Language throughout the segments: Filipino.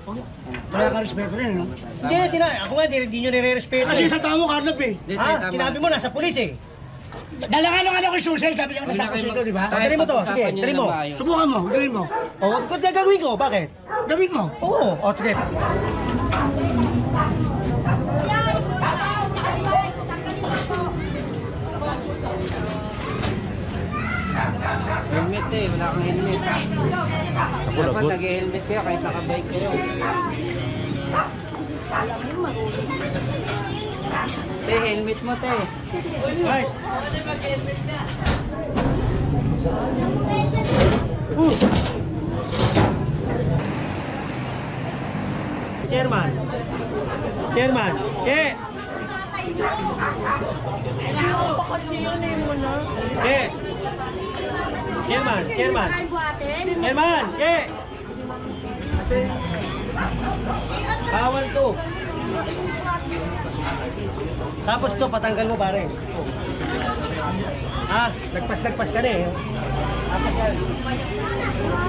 Wala ka respeto rin, no? Hindi, ako nga, hindi nyo nire-respeto. Kasi sa tao mo, Carnap eh. Ha? Sinabi mo, nasa pulis eh. Dalangan ako yung suicide, sabi niya nasa kusito, di ba? Dali mo to, sige, dali mo. Subukan mo, gawin mo. Oo, kung gagawin ko, bakit? Gawin mo. Oo, o sige. Helmet eh, wala kang helmet. Dapat nag-helmet kayo kahit nakabike kayo. Te, helmet mo te. Ay! Chairman! Chairman! Eh! Eh! Chairman! Chairman! Chairman! Eh! Bawal to. Tapos to, patanggal mo pare. Ah, nagpas-nagpas ka na eh. Tapos yan.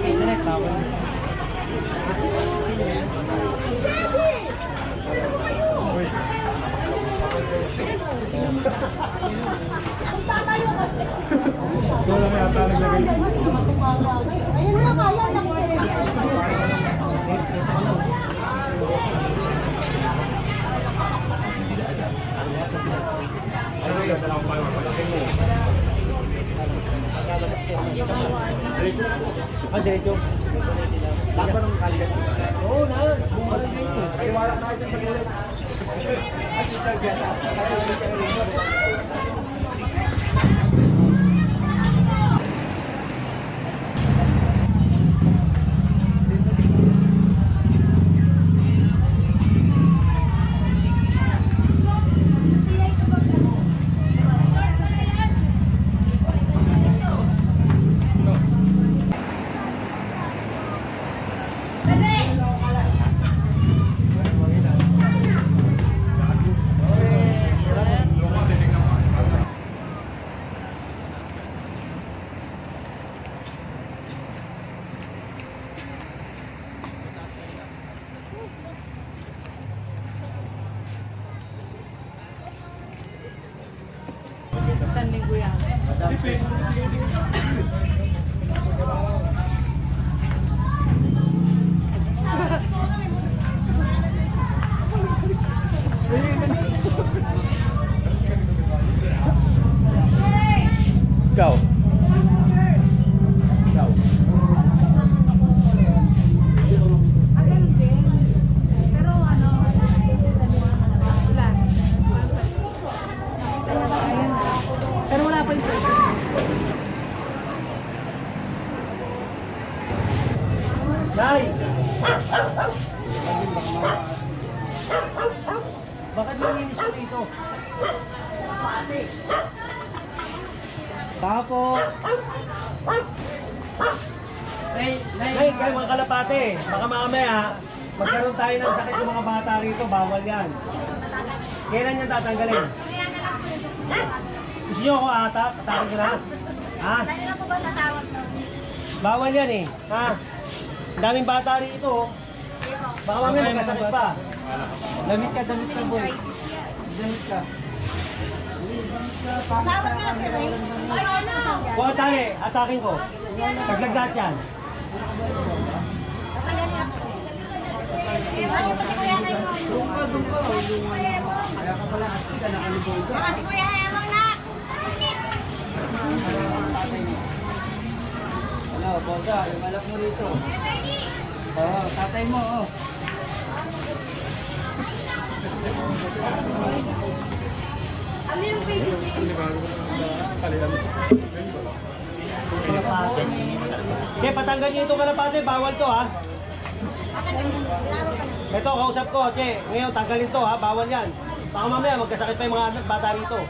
Internet, bawal. Wala may ata naglagay. Ayun nga, kaya na. Ah, diretso. Laban ng kalye. Oo na. Paliwala tayo dyan sa gulit. Isang linggo yan. Ikaw. Ganun din. Pero ano, ulan. Ayun na. Pero wala pa yung pwede. Nay! Bakit nilinis ko dito? Tapo. Nay, kayo mga kalapate. Baka mamaya, magkaroon tayo ng sakit ng mga bata rito. Bawal yan. Kailan yan tatanggalin? Gusto nyo ako atak? Atakin ko na. Ha? Bawal yan eh. Ha? Ang daming bata rito. Baka mamaya magkasakit pa. Damit ka boy. Damit ka. Huwag atake. Atakin ko. Paglagdat yan. Doon ka. Kaya ka pala kasi ka nakalibog ka. Ano, boga, yung alak mo rito. Oo, tatay mo, oh. Ano yung video? Okay, patanggal nyo itong kalapate. Bawal to ha. Ito, kausap ko. Okay, ngayon tanggalin to ha. Bawal yan. Baka mamaya magkasakit pa yung mga bata rito.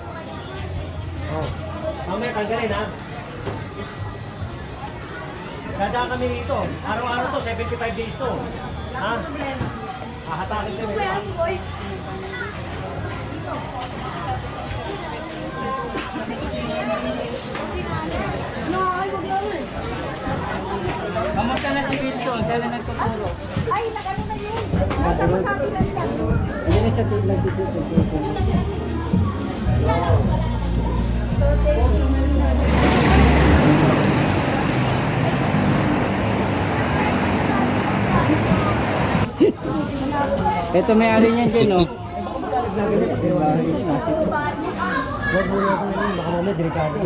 Oh. Mamaya tanggalin ha. Dadaan kami rito. Araw-araw to, 75 days to. Ha? Hahatakin kami. No, ay, wag lang eh. Kamusta na si Wilson? Siya na nagtuturo. Ay, nag-ano na yun. Hindi na siya nagtitipid. Ito may ari niyan dyan, no? Huwag muna ako ngayon, baka mamaya delikado.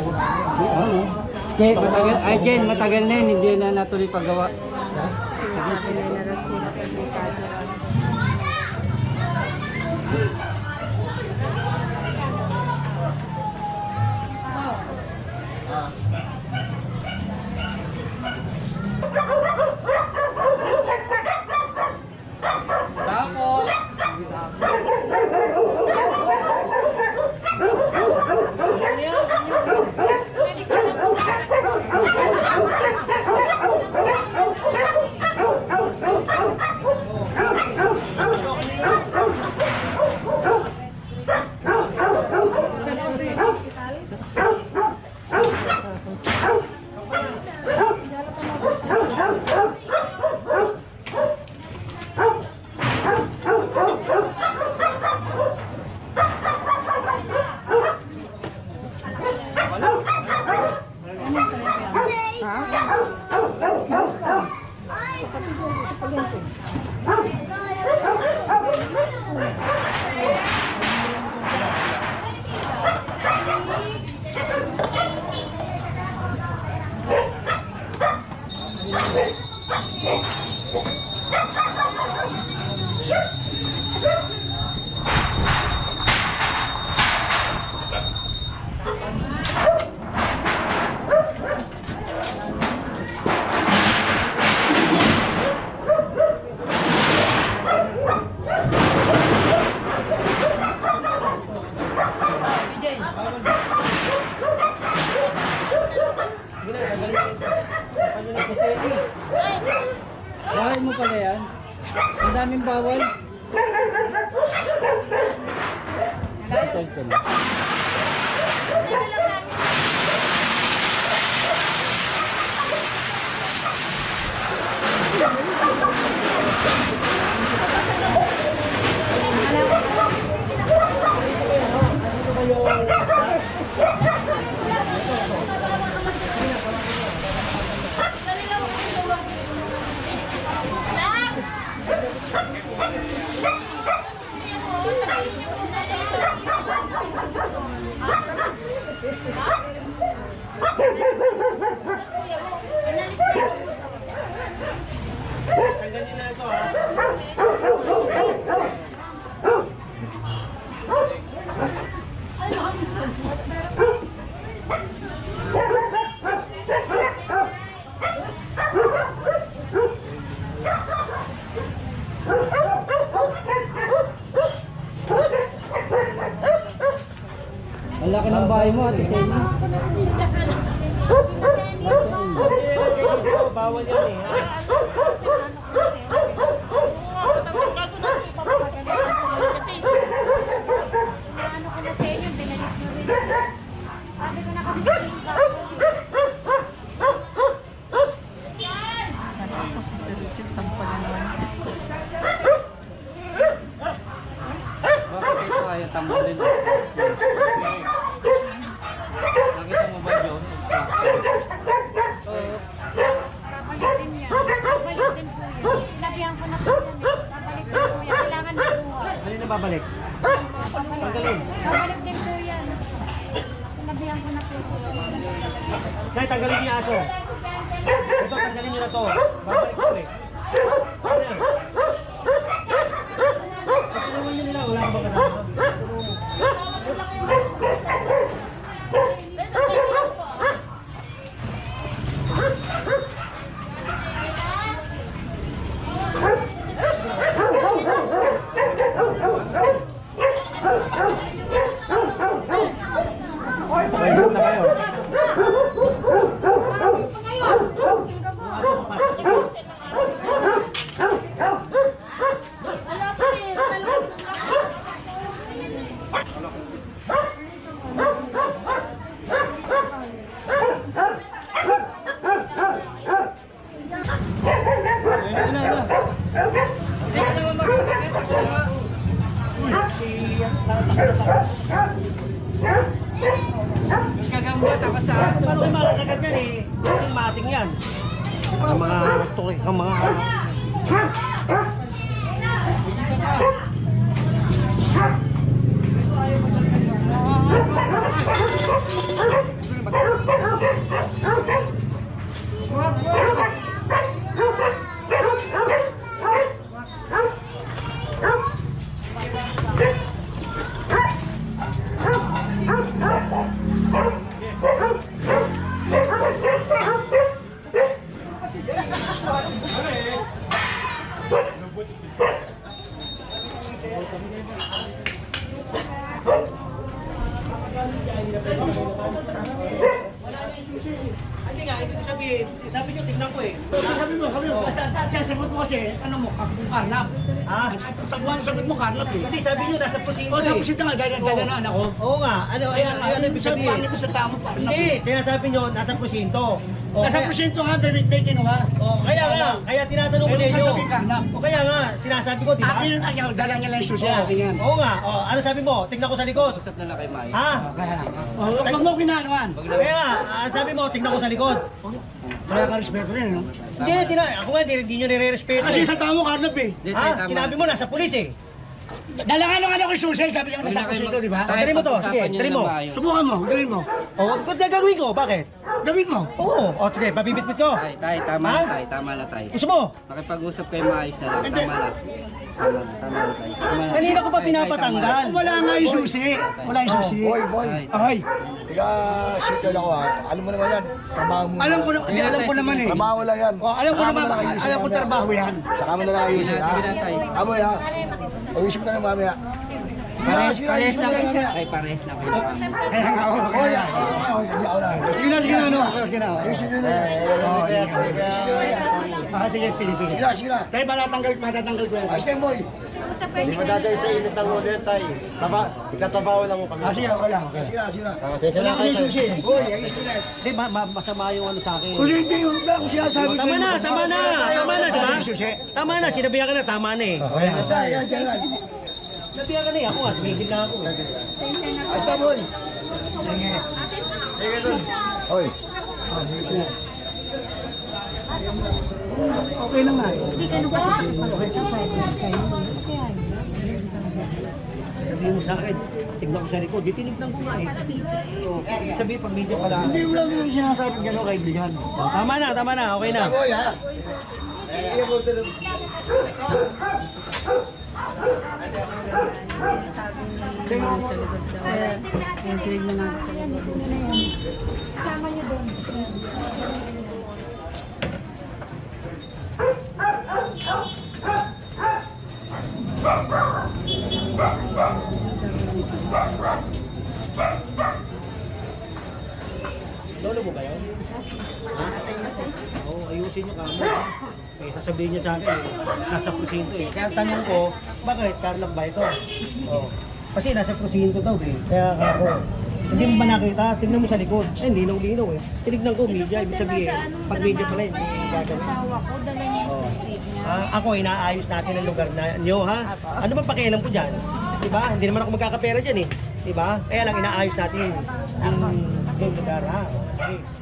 Kaya matagal, ay Jen, matagal na yun, hindi na natuloy paggawa. Bawal mo pala yan. Ang daming bawal. Tanggalin na ito, ha? Ang laki ng bahay mo, Ate Selma. Bawal yan, eh. Ha? Bakit ito kaya tambalin? Nakita mo ba yun? Babalikin yan. Babalikin po yan. Labihan ko na po yan. Babalik po yan. Kailangan na po. Ano na babalik? Tanggalin. Babalik din po yan. Labihan ko na po. Kaya tanggalin niyo aso. Ito, tanggalin niyo na to. Babalik ko ulit. Ano yan? Patulungan niyo nila. Wala ka ba kasama? May group na kayo. Yung aso, papasok. Yung kagambot, tapos sa... Paano kayo makakagat yan eh? Yung mating yan. Ang mga tuloy, ang mga... Hindi nga, ibig sabihin, sabi nyo, tignan ko eh. Sabi mo, sasagot mo kasi, ano mo, karnap. Ha? Sagot mo karnap eh. Hindi, sabi nyo, nasa pusino O, sa eh. pusita nga, dadanaan ako. Oo nga, ano ibig sabihin? Pangit ko sa tamo pa. Hindi, sinasabi nyo, nasa pusinto. O, Nasa kaya- porsyento nga, bebit kinuha. O, kaya nga, kaya tinatanong ko sa inyo. Sasabihin karnap. O kaya nga, sinasabi ko, di ba? Akin ang ayaw, dala niya lang yung susi, akin yan. Oo nga, o, ano sabi mo? Tignan ko sa likod. Usap na lang kay Mai. Ha? Huwag mo kinanuan. Kaya nga, sabi mo, tignan ko sa likod. Wala ka respeto rin, no? Hindi, ako nga, hindi nyo nire-respeto Kasi eh. sa tamo karnap eh. Ha? Sinabi mo, nasa pulis eh. Dala nga lang ako yung susi, sabi niya nasa porsyento, di ba? Dali mo to, sige, dali mo. Subukan mo, gawin mo. O, kung gagawin ko, bakit? Gawin mo. Oo, o sige, pabibitbit ko. Tay, tama Ha? na tay, tama na tay. Gusto mo? Makipag-usap kayo maayos na lang, tama na. Tama na tay. Tama na. Kanina ko pa Tay, tay, pinapatanggal. Wala nga yung susi. Wala yung susi. Boy, boy. Ay, Tiga, shit lang ako ha. Alam mo naman yan. Trabaho mo. alam ko na, di, alam ko naman eh. Trabaho lang yan. Oh, alam ko Saka naman, mo na lang ayusin alam ko mamaya. trabaho yan. Saka mo na lang ayusin ha. Sabi na tay. Amoy ha. Ayusin mo na lang mamaya. Pares Sige, lang ayusin mo na lang kayo. mamaya. Ay, pares lang kayo. Kaya nga ako, Oh, kaya. yeah. Hindi ako lang. Sige na, sige na, ano? Sige na. Ayusin mo na. Oh, sige. Sige na yan. Ah, sige, sige, sige. Sige na, sige na. Tayo matatanggal ko yan. Ayos na yan, boy. Hindi Madagay sa init ng ulo yan, tay. Ikatrabaho lang mo kami. Ah, sige, okay lang. Okay. Sige na, sige na. Pasensya Wala na kasi kayo, yung tay. susi. Boy, ayusin na. Hindi, masama yung ano sa akin. Kasi hindi yung kung sinasabi ko. Tama na, tama na, di ba? Yung susi. Tama na, sinabihan ka na, tama na eh. Basta, yan, general. Sinabihan ka na eh, ako nga, tumigil na ako. Ayos na, boy. Hoy. Okay lang nga. Sabihin mo sa akin, tignan ko sa likod, di tinignan ko nga eh. Oh, sabihin pag medyo pala. Hindi mo lang yung sinasabi gano'n kaibigan. Tama na, okay na. Basta, boy ha. Kasama niyo doon. Lolo mo ba yun? Ha? Oo, ayusin nyo kamo. Eh, sasabihin nyo sa akin, eh, nasa prosinto eh. Kaya tanong ko, bakit Carlong ba ito? Oh. Kasi nasa prosinto daw eh. Kaya ako, hindi mo ba nakita? Tingnan mo sa likod. Eh, linaw-linaw eh. Tinignan ko, media. Ibig sabihin, pag media pala, hindi gagawin. Asawa ko, dala niya yung susi niya. Ako, inaayos natin ang lugar na nyo, ha? Ano ba pakialam ko dyan? Diba? Hindi naman ako magkakapera dyan eh. Diba? Kaya lang inaayos natin yung lugar, ha? Okay.